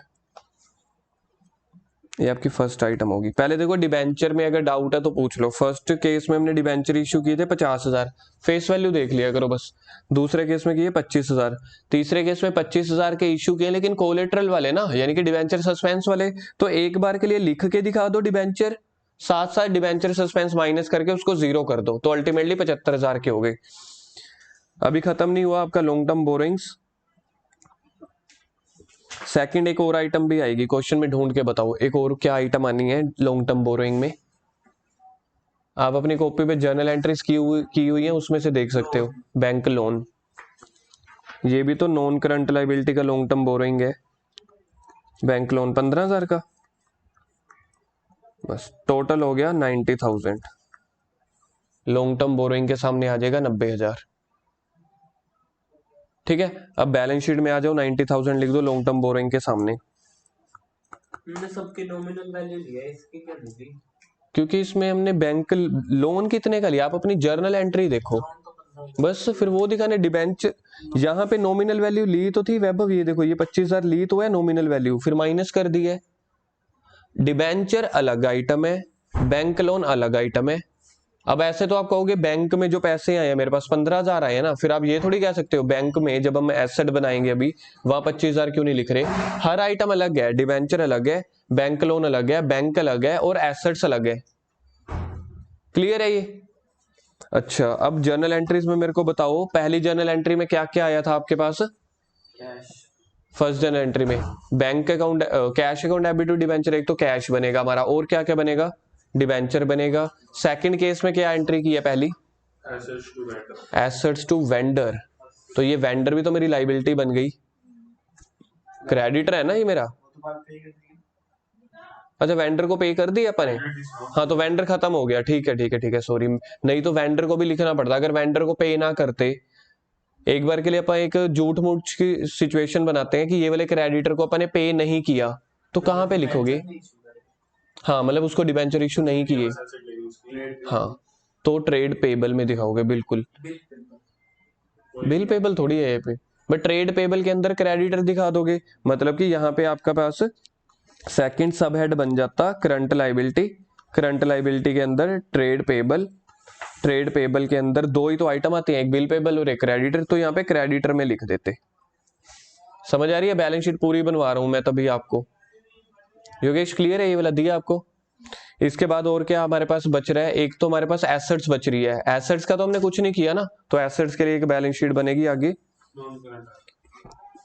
ये आपकी फर्स्ट आइटम होगी। पहले देखो डिबेंचर में अगर डाउट है तो पूछ लो। फर्स्ट केस में हमने डिबेंचर इश्यू किए थे 50,000, फेस वैल्यू देख लिया करो बस। दूसरे केस में किए 25,000, तीसरे केस में 25,000 के इश्यू किए लेकिन कोलेट्रल वाले ना, यानी कि डिबेंचर सस्पेंस वाले। तो एक बार के लिए लिख के दिखा दो डिबेंचर, साथ साथ डिबेंचर सस्पेंस माइनस करके उसको 0 कर दो, तो अल्टीमेटली 75,000 के हो गए। अभी खत्म नहीं हुआ आपका लॉन्ग टर्म बोरिंग्स। सेकंड एक और आइटम भी आएगी, क्वेश्चन में ढूंढ के बताओ एक और क्या आइटम आनी है लॉन्ग टर्म बोरोइंग में। आप अपनी कॉपी पे जर्नल एंट्रीज की हुई है, उसमें से देख सकते हो। बैंक लोन, ये भी तो नॉन करंट लाइबिलिटी का लॉन्ग टर्म बोरोइंग है। बैंक लोन 15,000 का, बस टोटल हो गया 90,000। लॉन्ग टर्म बोरोइंग के सामने आ जाएगा 90,000। ठीक है, अब बैलेंस शीट में आ जाओ, 90,000 लिख दो लॉन्ग टर्म बोरोइंग के सामने। हमने सबके नॉमिनल वैल्यू लिया है, इसकी क्या होगी? क्योंकि इसमें हमने बैंक लोन कितने का लिया, आप अपनी जर्नल एंट्री देखो बस, फिर वो दिखाने। डिबेंचर यहाँ पे नॉमिनल वैल्यू ली तो थी वैभव, ये देखो ये 25,000 ली तो है नॉमिनल वैल्यू, फिर माइनस कर दी है। डिबेंचर अलग आइटम है, बैंक लोन अलग आइटम है। अब ऐसे तो आप कहोगे बैंक में जो पैसे आए हैं मेरे पास 15,000 आए हैं ना, फिर आप ये थोड़ी कह सकते हो बैंक में जब हम एसेट बनाएंगे अभी वहां 25,000 क्यों नहीं लिख रहे। हर आइटम अलग है, डिबेंचर अलग है, बैंक लोन अलग है, बैंक अलग है और एसेट्स अलग है। क्लियर है ये? अच्छा, अब जर्नल एंट्रीज में मेरे को बताओ, पहली जर्नल एंट्री में क्या क्या आया था आपके पास? कैश। फर्स्ट जर्नल एंट्री में bank account, cash account debit to debenture, एक तो कैश बनेगा हमारा, और क्या क्या बनेगा? डिबेंचर बनेगा। सेकंड केस में क्या एंट्री की है पहली? एसेट्स टू वेंडर, तो ये वेंडर भी तो मेरी लाइबिलिटी बन गई, क्रेडिटर है ना ये मेरा। अच्छा, वेंडर को पे कर दिया अपन ने, हाँ तो वेंडर खत्म हो गया। ठीक है ठीक है ठीक है, सॉरी, नहीं तो वेंडर को भी लिखना पड़ता। अगर वेंडर को पे ना करते, एक बार के लिए अपन एक झूठ मूठ की सिचुएशन बनाते हैं कि ये वाले क्रेडिटर को अपन ने पे नहीं किया, तो कहाँ पे लिखोगे? हाँ मतलब उसको डिबेंचर इशू नहीं किए, हाँ तो ट्रेड पेबल में दिखाओगे। बिल्कुल, बिल पेबल थोड़ी है ये पे, बट ट्रेड पेबल के अंदर क्रेडिटर दिखा दोगे। मतलब कि यहाँ पे आपका पास सेकंड सब हेड बन जाता करंट लाइबिलिटी, करंट लाइबिलिटी के अंदर ट्रेड पेबल, ट्रेड पेबल के अंदर दो ही तो आइटम आते हैं, एक बिल पेबल और एक क्रेडिटर, तो यहाँ पे क्रेडिटर में लिख देते। समझ आ रही है? बैलेंस शीट पूरी बनवा रहा हूं मैं तभी आपको। योगेश क्लियर है? ये वाला दिया आपको। इसके बाद और क्या हमारे पास बच रहा है? एक तो हमारे पास एसेट्स बच रही है, एसेट्स का तो हमने कुछ नहीं किया ना, तो एसेट्स के लिए एक बैलेंस शीट बनेगी आगे।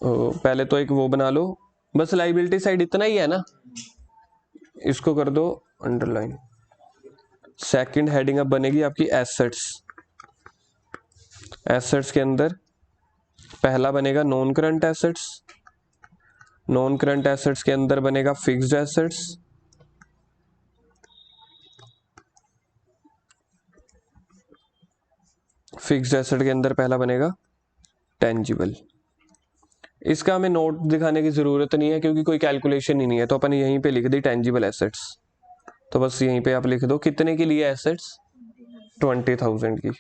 पहले तो एक वो बना लो, बस लाइबिलिटी साइड इतना ही है ना, इसको कर दो अंडरलाइन। सेकंड हेडिंग अब बनेगी आपकी एसेट्स। एसेट्स के अंदर पहला बनेगा non current assets, non current assets के अंदर बनेगा फिक्स्ड एसेट्स, फिक्स्ड एसेट के अंदर पहला बनेगा टेंजिबल। इसका हमें नोट दिखाने की जरूरत नहीं है क्योंकि कोई कैलकुलेशन ही नहीं है, तो अपन यहीं पे लिख दी टेंजिबल एसेट्स। तो बस यहीं पे आप लिख दो कितने के लिए एसेट्स, 20,000 की।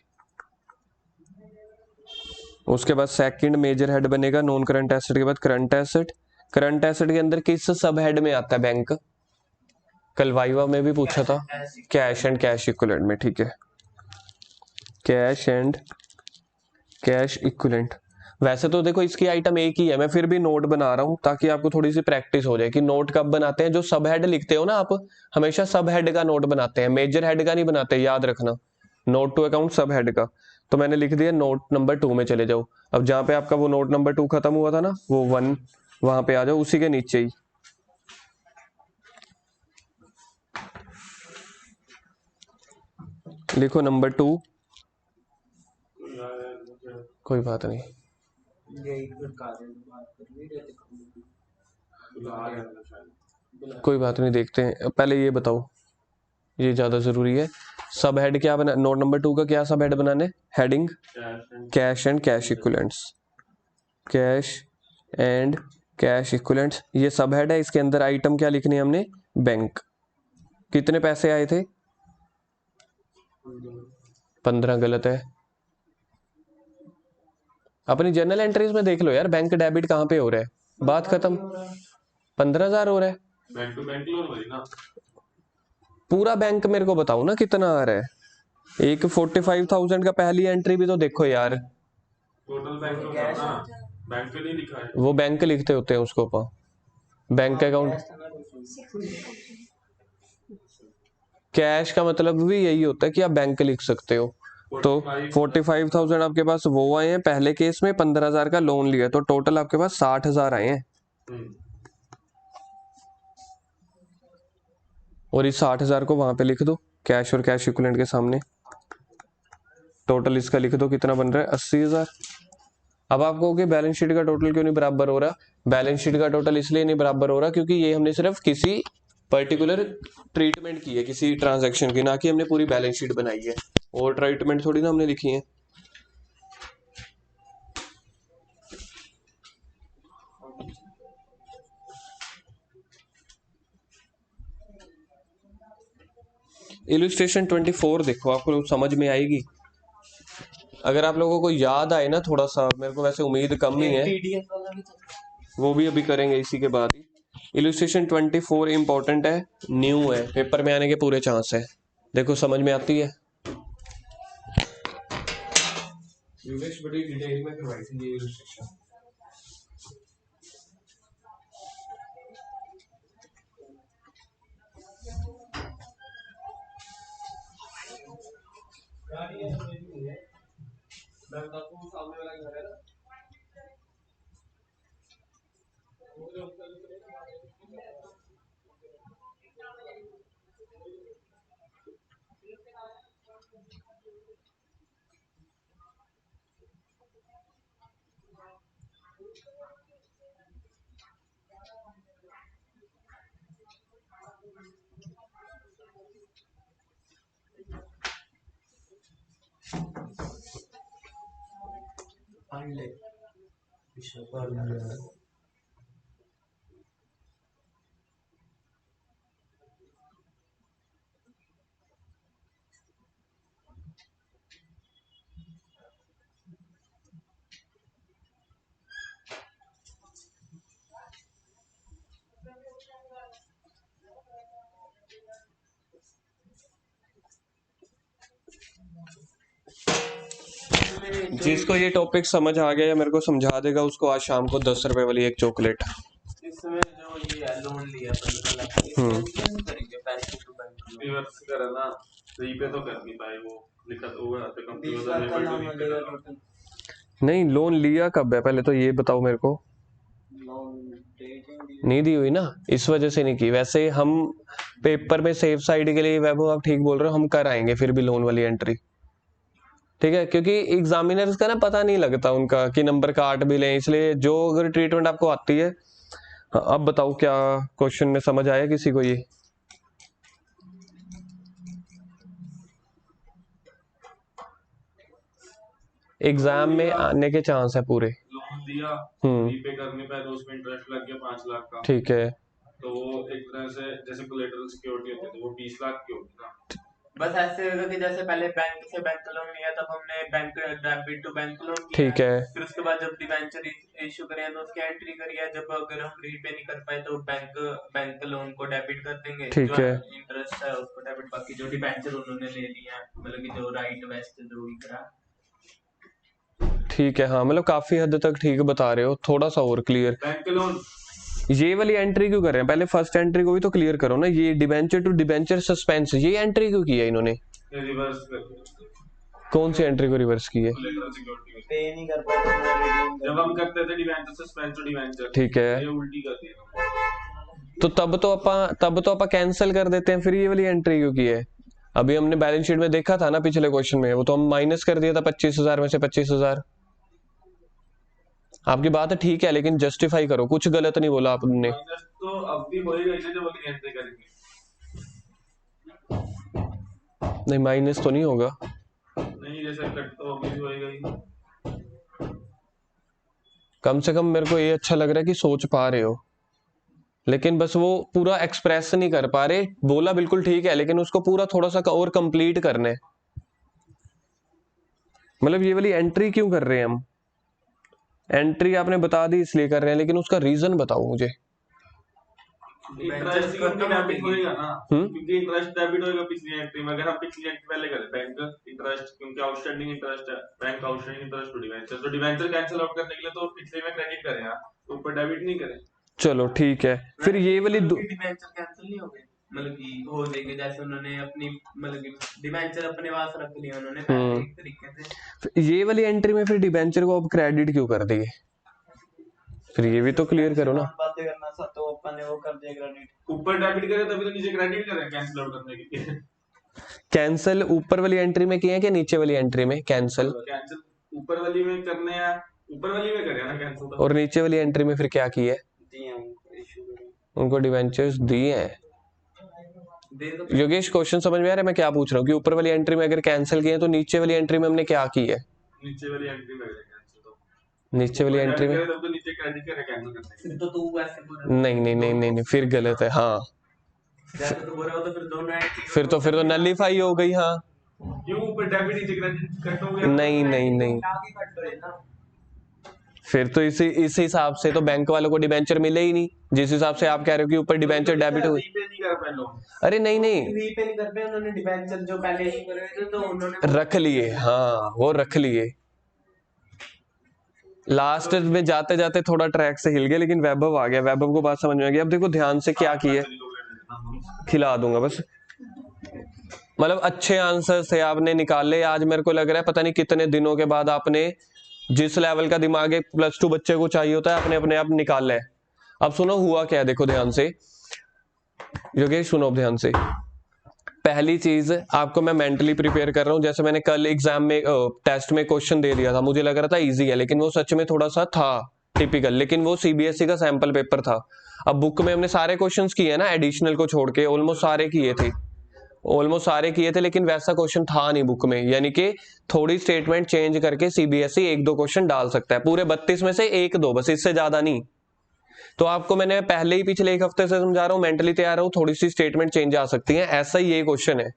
उसके बाद सेकंड मेजर हेड बनेगा नॉन करंट एसेट के बाद करंट एसेट। करंट एसेट के अंदर किस सब हेड में आता है बैंक? कल वाइवा में भी पूछा था, कैश एंड कैश इक्विवेलेंट में। ठीक है, कैश एंड कैश इक्विवेलेंट। वैसे तो देखो इसकी आइटम एक ही है, मैं फिर भी नोट बना रहा हूं ताकि आपको थोड़ी सी प्रैक्टिस हो जाए कि नोट कब बनाते हैं। जो सब हेड लिखते हो ना आप, हमेशा सब हेड का नोट बनाते हैं, मेजर हेड का नहीं बनाते, याद रखना। नोट टू अकाउंट सब हेड का, तो मैंने लिख दिया नोट नंबर 2 में चले जाओ। अब जहां पे आपका वो नोट नंबर 2 खत्म हुआ था ना, वो 1, वहां पे आ जाओ, उसी के नीचे ही लिखो नंबर 2। कोई बात नहीं, कोई बात नहीं, देखते हैं। पहले ये बताओ, ये ज्यादा जरूरी है। सब हेड क्या बना, नोट नंबर 2 का क्या सब हेड बनाने? Heading cash and cash equivalents, cash and cash equivalents, ये सब हेड है। इसके अंदर आइटम क्या लिखनी है हमने? बैंक। कितने पैसे आए थे? 15 गलत है। अपनी जर्नल एंट्रीज में देख लो यार, बैंक डेबिट कहाँ पे हो रहा है, बात खत्म। 15,000 हो रहा है, बैंक टू बैंक लोन वही ना। पूरा बैंक मेरे को बताओ ना कितना आ रहा है। एक 45,000 का पहली एंट्री भी तो देखो यार। टोटल बैंक लोन ना, बैंक पे नहीं लिखा है। वो बैंक लिखते होते हैं उसको बैंक अकाउंट। कैश का मतलब भी यही होता है कि आप बैंक लिख सकते हो। तो 45,000 आपके पास वो आए हैं पहले केस में, 15,000 का लोन लिया, तो टोटल आपके पास 60,000 आए हैं। और इस 60,000 को वहां पे लिख दो कैश और कैश इक्विवेलेंट के सामने। टोटल इसका लिख दो, कितना बन रहा है 80,000। अब आप कहोगे बैलेंस शीट का टोटल क्यों नहीं बराबर हो रहा। बैलेंस शीट का टोटल इसलिए नहीं बराबर हो रहा क्योंकि ये हमने सिर्फ किसी पर्टिकुलर ट्रीटमेंट की है, किसी ट्रांजैक्शन की, ना कि हमने पूरी बैलेंस शीट बनाई है। और ट्रीटमेंट थोड़ी ना हमने लिखी है। इलस्ट्रेशन 24 देखो, आपको समझ में आएगी। अगर आप लोगों को याद आए ना थोड़ा सा, मेरे को वैसे उम्मीद कम ही है, PDF वाला भी था। वो भी अभी करेंगे इसी के बाद ही। इलस्ट्रेशन 24 इंपॉर्टेंट है, न्यू है, पेपर में आने के पूरे चांस है। देखो समझ में आती है। बड़ी डिटेल में करवाई थी ये इलस्ट्रेशन। पढ़ ले विषय पढ़ ले। जिसको ये टॉपिक समझ आ गया या मेरे को समझा देगा, उसको आज शाम को 10 रुपए वाली एक चॉकलेट। इसमें जो ये लोन लिया 15 लाख इसमें करेंगे बैंक टू बैंक रिवर्स करा ना, तो पे तो कर नहीं पाए वो, लिखा तो हुआ तो कंपनी 20 लाख का लोन मिलेगा टोटल। नहीं, लोन लिया कब है पहले तो ये बताओ मेरे को। लोन नहीं दी हुई ना, इस वजह से नहीं की। वैसे हम पेपर में सेफ साइड के लिए, वैभव आप ठीक बोल रहे हो, हम कर आएंगे फिर भी लोन वाली एंट्री, ठीक है, क्योंकि एग्जामिनर्स का ना पता नहीं लगता उनका कि नंबर काट भी लें, इसलिए जो अगर ट्रीटमेंट आपको आती है। अब बताओ क्या क्वेश्चन में समझ आया किसी को ये। एग्जाम में आने के चांस है पूरे। लोन दिया, रीपे करने पे तो उसमें इंटरेस्ट लग गया 5 लाख का, ठीक है, तो वो एक तरह से जैसे कोलेटरल सिक्योरिटी होती है, तो वो 20 लाख की होगी ना। बस ऐसे होगा कि जैसे पहले बैंक से बैंक लोन लिया, तब हमने bank debit to bank loan किया, ठीक है, फिर उसके बाद जब डिबेंचर इशू करें तो उसकी एंट्री करिए, जब अगर हम रीपे नहीं कर पाए तो बैंक लोन को डेबिट कर देंगे, ठीक जो है, इंटरेस्ट है उसको डेबिट, बाकी जो डिबेंचर उन्होंने ले लिया मतलब कि जो राइट वेस्ट जो भी करा। ठीक है, हाँ मतलब काफी हद तक ठीक बता रहे हो, थोड़ा सा और क्लियर। बैंक लोन ये वाली एंट्री क्यों कर रहे हैं, पहले फर्स्ट एंट्री को भी तो क्लियर करो ना। ये डिबेंचर टू डिबेंचर सस्पेंस, ये एंट्री क्यों की है इन्होंने। रिवर्स कर, कौन सी एंट्री को रिवर्स की है। कोलेटरल सिक्योरिटी पे नहीं कर पाए तो जब हम करते थे डिबेंचर सस्पेंस टू डिबेंचर, ठीक है, ये उल्टी कर दिया। तो तब तो अपा कैंसिल कर देते हैं, फिर ये वाली एंट्री क्यों की है। अभी हमने बैलेंस शीट में देखा था ना पिछले क्वेश्चन में, वो तो हम माइनस कर दिया था 25,000 में से 25,000। आपकी बात है ठीक है, लेकिन जस्टिफाई करो, कुछ गलत नहीं बोला आपने। माइनस तो अब भी होएगा ही जब वाली एंट्री करेंगे। नहीं माइनस तो नहीं होगा, नहीं जैसे कट तो अभी होएगा ही। कम से कम मेरे को ये अच्छा लग रहा है कि सोच पा रहे हो, लेकिन बस वो पूरा एक्सप्रेस नहीं कर पा रहे। बोला बिल्कुल ठीक है, लेकिन उसको पूरा थोड़ा सा और कंप्लीट करना है। मतलब ये वाली एंट्री क्यों कर रहे हैं हम। एंट्री आपने बता दी इसलिए कर रहे हैं, लेकिन उसका रीजन बताओ मुझे। इंटरेस्ट की उनकी डेबिट होएगा ना, क्योंकि इंटरेस्ट डेबिट होएगा पिछली एंट्री में। अगर हम पिछली एंट्री पहले करें बैंक इंटरेस्ट, क्योंकि आउटस्टैंडिंग इंटरेस्ट है, bank outstanding interest to debenture, तो डिवेंचर कैंसिल आउट करने के लिए तो पिछले में क्रेडिट करें यार, ऊपर डेबिट नहीं करें। चलो ठीक है, फिर ये वाली डिवेंचर कैंसिल नहीं हो गए, मतलब कि हो जाएंगे, जैसे उन्होंने अपनी मतलब कि डिवेंचर अपने पास रख लिया उन्होंने पहले एक तरीके से। ये वाली एंट्री में फिर डिबेंचर को अब क्रेडिट क्यों कर दिए? फिर ये भी तो क्लियर करो ना। बातें करना सब तो अपन ने वो कर दिया क्रेडिट, ऊपर डेबिट करे तभी तो नीचे क्रेडिट करें कैंसिल आउट करने के लिए। कैंसल ऊपर वाली एंट्री में किए हैं कि नीचे वाली एंट्री में कैंसल? कैंसिल ऊपर वाली में करने हैं, ऊपर वाली में करें ना कैंसिल तो। और नीचे वाली एंट्री में फिर क्या किया है? दिए उनको इशू उनको डिवेंचर्स दिए हैं। योगेश क्वेश्चन समझ में आ रहा है मैं क्या पूछ रहा हूँ कि ऊपर वाली एंट्री में अगर कैंसिल किए तो नीचे वाली एंट्री में हमने क्या की है? नीचे वाली एंट्री में कैंसिल तो नीचे वाली एंट्री में तब तो नीचे क्रेडिट करें कैंसिल करने के तो तू ऐसे बोल रहा नहीं नहीं नहीं नहीं नहीं, फिर गलत है। हाँ जैसे तो बोल रहा हो तो फिर दोनों फिर तो नलीफाई हो गई। हाँ क्यों ऊपर डेबिट नीचे क्रेडिट कट हो गया? नहीं नहीं नहीं, आगे कट करे ना, फिर तो इस हिसाब से तो बैंक वालों को डिबेंचर मिले ही नहीं, जिस हिसाब से आप कह रहे हो कि ऊपर डिबेंचर डेबिट हुई। रीपे नहीं कर पाए लोग। अरे नहीं नहीं, रीपे नहीं कर पाए उन्होंने, डिबेंचर जो पहले इशू करे थे तो उन्होंने रख लिए। हाँ वो रख लिए। लास्ट में जाते जाते थोड़ा ट्रैक से हिल गए, लेकिन वैभव आ गया, वैभव को बात समझ में आ गई। अब देखो ध्यान से क्या किया, खिला दूंगा बस। मतलब अच्छे आंसर थे आपने निकाले आज, मेरे को लग रहा है पता नहीं कितने दिनों के बाद आपने जिस लेवल का दिमाग एक +2 बच्चे को चाहिए होता है आपने अपने आप निकाला है। अब सुनो हुआ क्या है, देखो ध्यान से योगेश, सुनो ध्यान से। पहली चीज आपको मैं मेंटली प्रिपेयर कर रहा हूं। जैसे मैंने कल एग्जाम में टेस्ट में क्वेश्चन दे दिया था, मुझे लग रहा था इजी है, लेकिन वो सच में थोड़ा सा था टिपिकल, लेकिन वो सीबीएसई का सैंपल पेपर था। अब बुक में हमने सारे क्वेश्चंस किए ना, एडिशनल को छोड़ के ऑलमोस्ट सारे किए थे, लेकिन वैसा क्वेश्चन था नहीं बुक में। यानी कि थोड़ी स्टेटमेंट चेंज करके सीबीएसई 1-2 क्वेश्चन डाल सकता है, पूरे 32 में से 1-2 बस, इससे ज्यादा नहीं। तो आपको मैंने पहले ही पिछले एक हफ्ते से समझा रहा हूं, मेंटली तैयार हो, थोड़ी सी स्टेटमेंट चेंज आ सकती है। ऐसा ही ये क्वेश्चन है।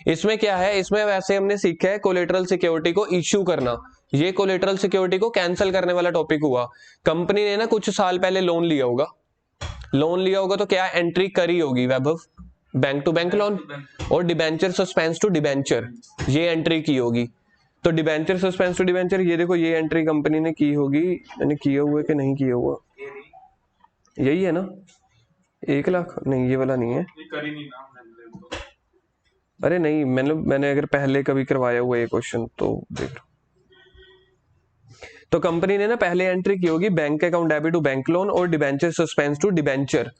इसमें क्या है, इसमें वैसे हमने सीखा है कोलेटरल सिक्योरिटी को इश्यू करना, ये कोलेटरल सिक्योरिटी को कैंसिल करने वाला टॉपिक हुआ। कंपनी ने ना कुछ साल पहले लोन लिया होगा तो क्या एंट्री करी होगी वैभव? बैंक टू बैंक लोन और डिबेंचर सस्पेंस टू डिबेंचर, ये एंट्री की होगी। तो डिबेंचर सस्पेंस टू डिबेंचर, ये देखो ये एंट्री कंपनी ने की होगी, मैंने किया हुआ है कि नहीं किया हुआ, यही है ना 1 लाख? नहीं ये वाला नहीं है, ये करी नहीं ना हमने। अरे नहीं, मैंने अगर पहले कभी करवाया हुआ ये क्वेश्चन तो देख लो। तो कंपनी ने ना पहले एंट्री की होगी bank account debit to bank loan और डिबेंचर सस्पेंस टू डिबेंचर।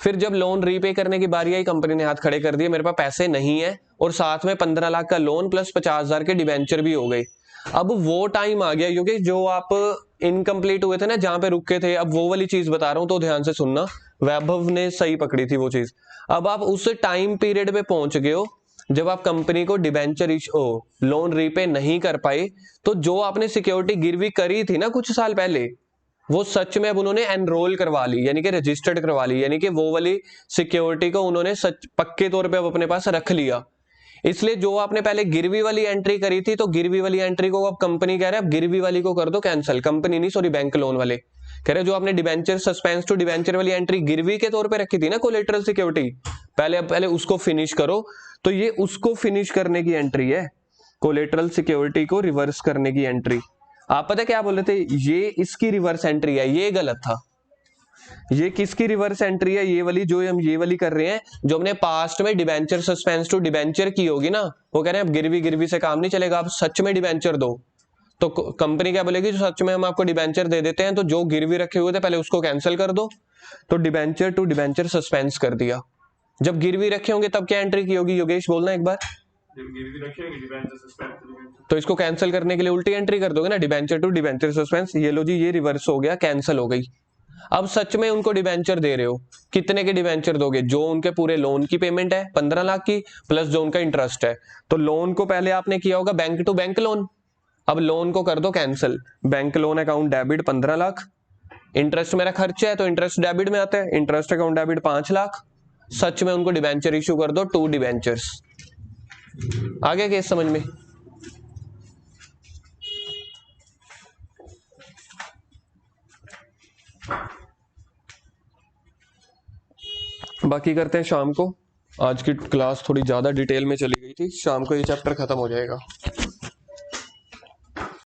फिर जब लोन रीपे करने की बारी आई, कंपनी ने हाथ खड़े कर दिए, मेरे पास पैसे नहीं है, और साथ में 15 लाख का लोन प्लस 50,000 के डिबेंचर भी हो गए। अब वो टाइम आ गया, क्योंकि जो आप इनकम्प्लीट हुए थे ना, जहां पे रुके थे, अब वो वाली चीज बता रहा हूं, तो ध्यान से सुनना। वैभव ने सही पकड़ी थी वो चीज। अब आप उस टाइम पीरियड पे पहुंच गए हो जब आप कंपनी को डिबेंचर लोन रीपे नहीं कर पाए, तो जो आपने सिक्योरिटी गिरवी करी थी ना कुछ साल पहले, वो सच में अब उन्होंने एनरोल करवा ली, यानी कि रजिस्टर्ड करवा ली, यानी कि वो वाली सिक्योरिटी को उन्होंने सच पक्के तौर पे अब अपने पास रख लिया। इसलिए जो आपने पहले गिरवी वाली एंट्री करी थी, तो गिरवी वाली एंट्री को अब कंपनी कह रहा है अब गिरवी वाली को कर दो कैंसिल। कंपनी नहीं, सॉरी, बैंक लोन वाले कह रहे जो आपने डिबेंचर सस्पेंस टू डिबेंचर वाली एंट्री गिरवी के तौर पे रखी थी ना कोलेटरल सिक्योरिटी, पहले उसको फिनिश करो। तो ये उसको फिनिश करने की एंट्री है, कोलेटरल सिक्योरिटी को रिवर्स करने की एंट्री। आप पता क्या बोल रहे थे, ये इसकी रिवर्स एंट्री है, ये गलत था। ये किसकी रिवर्स एंट्री है? ये वाली, जो हम ये वाली कर रहे हैं, जो हमने पास्ट में डिबेंचर सस्पेंस टू डिबेंचर की होगी ना, वो कह रहे हैं अब गिरवी से काम नहीं चलेगा, आप सच में डिबेंचर दो। तो कंपनी क्या बोलेगी, जो सच में हम आपको डिबेंचर दे देते हैं, तो जो गिरवी रखे हुए थे पहले उसको कैंसिल कर दो। तो डिबेंचर टू डिबेंचर सस्पेंस कर दिया। जब गिरवी रखे होंगे तब क्या एंट्री की होगी, योगेश बोलना एक बार। तो इसको कैंसिल करने के लिए उल्टी एंट्री कर दोगे ना, डिबेंचर टू डिबेंचर सस्पेंस। ये लो जी, ये रिवर्स हो गया, कैंसिल हो गई। अब सच में उनको डिबेंचर दे रहे हो, कितने के डिबेंचर दोगे? जो उनके पूरे लोन की पेमेंट है 15 लाख की, प्लस जो उनका इंटरेस्ट है। तो लोन को पहले आपने किया होगा बैंक टू बैंक लोन, अब लोन को कर दो cancel. Bank loan account debit 15 lakh, interest मेरा खर्चा है तो इंटरेस्ट डेबिट में आता है, इंटरेस्ट अकाउंट डेबिट 5 लाख। सच में उनको डिबेंचर इशू कर दो, 2 डिबेंचर्स। आगे केस समझ में? बाकी करते हैं शाम को। आज की क्लास थोड़ी ज़्यादा डिटेल में चली गई थी, शाम को ये चैप्टर खत्म हो जाएगा।